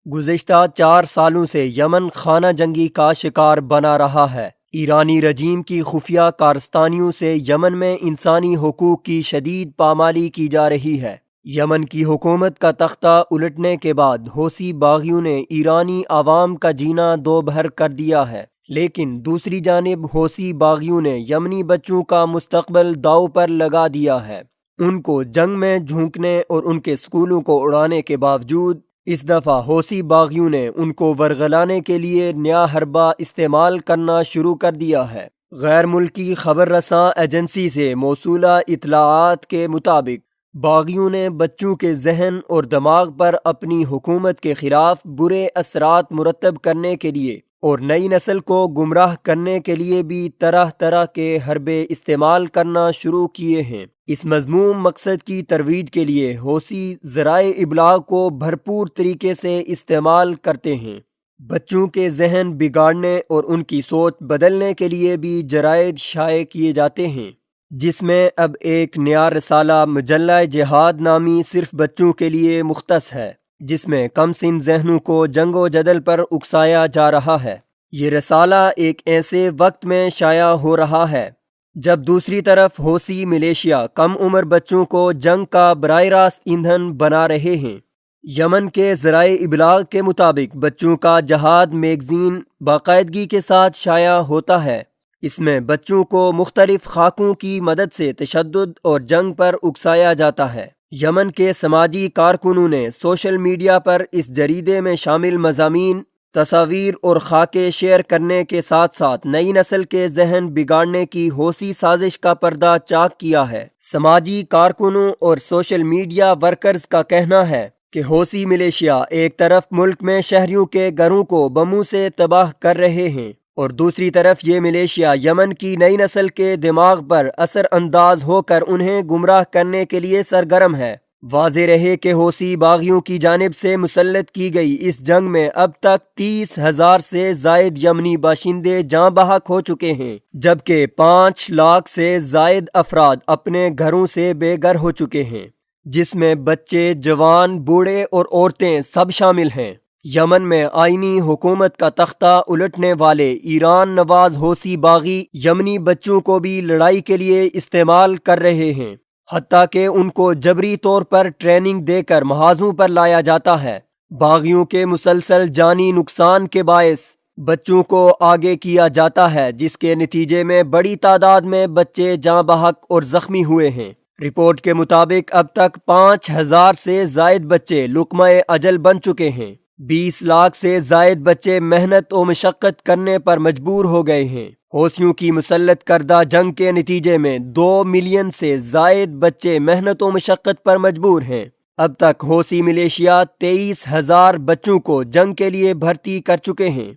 گزشتہ 4 سالوں سے یمن خانہ جنگی کا شکار بنا رہا ہے۔ ایرانی رجیم کی خفیہ کارستانیوں سے یمن میں انسانی حقوق کی شدید پامالی کی جا رہی ہے۔ یمن کی حکومت کا تختہ الٹنے کے بعد حوثی باغیوں نے ایرانی عوام کا جینا دوبھر کر دیا ہے، لیکن دوسری جانب حوثی باغیوں نے یمنی بچوں کا مستقبل داؤ پر لگا دیا ہے۔ ان کو جنگ میں جھونکنے اور ان کے سکولوں کو اڑانے کے باوجود اس دفعہ حوثی باغیوں نے ان کو ورغلانے کے لیے نیا حربہ استعمال کرنا شروع کر دیا ہے۔ غیر ملکی خبر رساں ایجنسی سے موصولہ اطلاعات کے مطابق باغیوں نے بچوں کے ذہن اور دماغ پر اپنی حکومت کے خلاف برے اثرات مرتب کرنے کے لیے اور نئی نسل کو گمراہ کرنے کے لیے بھی طرح طرح کے حربے استعمال کرنا شروع کیے ہیں۔ اس مذموم مقصد کی ترویج کے لیے حوثی ذرائع ابلاغ کو بھرپور طریقے سے استعمال کرتے ہیں۔ بچوں کے ذہن بگاڑنے اور ان کی سوچ بدلنے کے لیے بھی جرائد شائع کیے جاتے ہیں، جس میں اب ایک نیا رسالہ مجلہ جہاد نامی صرف بچوں کے لیے مختص ہے، جس میں کم سن ذہنوں کو جنگ و جدل پر اکسایا جا رہا ہے۔ یہ رسالہ ایک ایسے وقت میں شائع ہو رہا ہے جب دوسری طرف حوثی ملیشیا کم عمر بچوں کو جنگ کا براہ راست ایندھن بنا رہے ہیں۔ یمن کے ذرائع ابلاغ کے مطابق بچوں کا جہاد میگزین باقاعدگی کے ساتھ شائع ہوتا ہے۔ اس میں بچوں کو مختلف خاکوں کی مدد سے تشدد اور جنگ پر اکسایا جاتا ہے۔ یمن کے سماجی کارکنوں نے سوشل میڈیا پر اس جریدے میں شامل مضامین، تصاویر اور خاکے شیئر کرنے کے ساتھ ساتھ نئی نسل کے ذہن بگاڑنے کی حوثی سازش کا پردہ چاک کیا ہے۔ سماجی کارکنوں اور سوشل میڈیا ورکرز کا کہنا ہے کہ حوثی ملیشیا ایک طرف ملک میں شہریوں کے گھروں کو بموں سے تباہ کر رہے ہیں اور دوسری طرف یہ ملیشیا یمن کی نئی نسل کے دماغ پر اثر انداز ہو کر انہیں گمراہ کرنے کے لیے سرگرم ہے۔ واضح رہے کہ حوثی باغیوں کی جانب سے مسلط کی گئی اس جنگ میں اب تک 30,000 سے زائد یمنی باشندے جاں بحق ہو چکے ہیں، جبکہ 5 لاکھ سے زائد افراد اپنے گھروں سے بے گھر ہو چکے ہیں، جس میں بچے، جوان، بوڑھے اور عورتیں سب شامل ہیں۔ یمن میں آئینی حکومت کا تختہ الٹنے والے ایران نواز حوثی باغی یمنی بچوں کو بھی لڑائی کے لیے استعمال کر رہے ہیں، حتیٰ کہ ان کو جبری طور پر ٹریننگ دے کر محاذوں پر لایا جاتا ہے۔ باغیوں کے مسلسل جانی نقصان کے باعث بچوں کو آگے کیا جاتا ہے، جس کے نتیجے میں بڑی تعداد میں بچے جاں بحق اور زخمی ہوئے ہیں۔ رپورٹ کے مطابق اب تک 5,000 سے زائد بچے لقمہ اجل بن چکے ہیں۔ 20 لاکھ سے زائد بچے محنت و مشقت کرنے پر مجبور ہو گئے ہیں۔ حوثیوں کی مسلط کردہ جنگ کے نتیجے میں 2 ملین سے زائد بچے محنت و مشقت پر مجبور ہیں۔ اب تک حوثی ملیشیا 23,000 بچوں کو جنگ کے لیے بھرتی کر چکے ہیں۔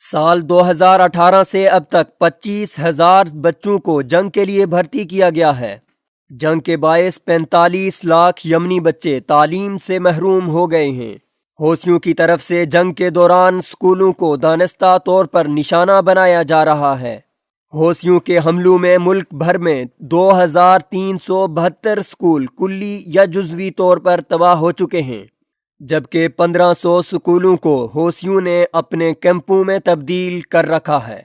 سال 2018 سے اب تک 25,000 بچوں کو جنگ کے لیے بھرتی کیا گیا ہے۔ جنگ کے باعث 45 لاکھ یمنی بچے تعلیم سے محروم ہو گئے ہیں۔ حوثیوں کی طرف سے جنگ کے دوران سکولوں کو دانستہ طور پر نشانہ بنایا جا رہا ہے۔ حوثیوں کے حملوں میں ملک بھر میں 2,372 سکول کلی یا جزوی طور پر تباہ ہو چکے ہیں، جبکہ 1,500 سکولوں کو حوثیوں نے اپنے کیمپوں میں تبدیل کر رکھا ہے۔